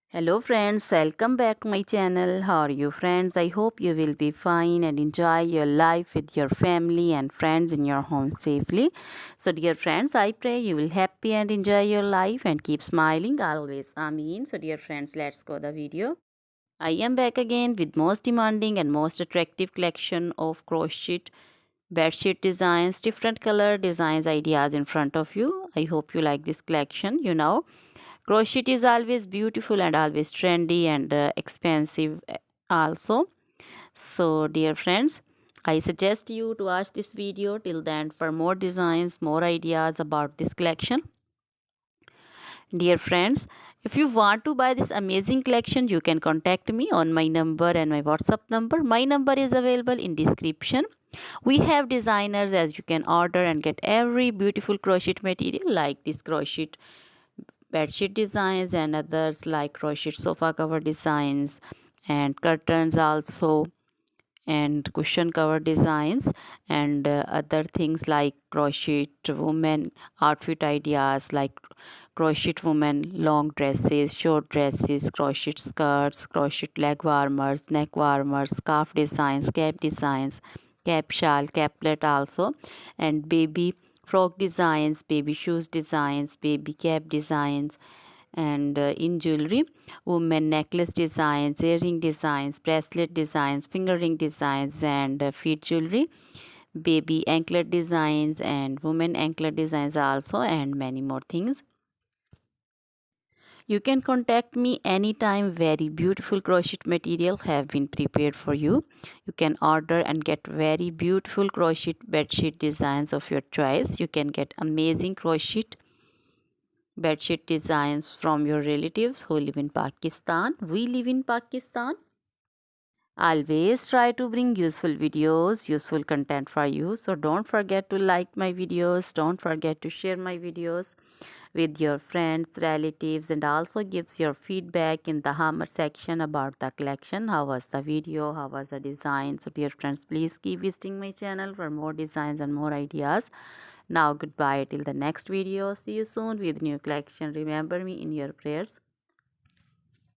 Hello friends, welcome back to my channel. How are you friends? I hope you will be fine and enjoy your life with your family and friends in your home safely. So dear friends, I pray you will happy and enjoy your life and keep smiling always. Amen. So dear friends, let's go the video. I am back again with most demanding and most attractive collection of crochet bedsheet designs, different color designs ideas in front of you. I hope you like this collection. Crochet is always beautiful and always trendy and expensive also. So dear friends, I suggest you to watch this video till then for more designs, more ideas about this collection. Dear friends, if you want to buy this amazing collection, you can contact me on my number and my WhatsApp number. My number is available in description. We have designers as you can order and get every beautiful crochet material like this crochet bedsheet designs and others like crochet sofa cover designs and curtains also, and cushion cover designs, and other things like crochet women outfit ideas like crochet women long dresses, short dresses, crochet skirts, crochet leg warmers, neck warmers, scarf designs, cap designs, cap shawl, caplet also, and baby frog designs, baby shoes designs, baby cap designs, and in jewelry, women necklace designs, earring designs, bracelet designs, finger ring designs, and feet jewelry, baby anklet designs, and women anklet designs also, and many more things. You can contact me anytime. Very beautiful crochet material have been prepared for you. You can order and get very beautiful crochet bedsheet designs of your choice. You can get amazing crochet bedsheet designs from your relatives who live in Pakistan. We live in Pakistan. Always try to bring useful videos, useful content for you. So don't forget to like my videos. Don't forget to share my videos with your friends, relatives, and also gives your feedback in the hammer section about the collection. How was the video? How was the design? So dear friends, please keep visiting my channel for more designs and more ideas. Now goodbye till the next video. See you soon with new collection. Remember me in your prayers.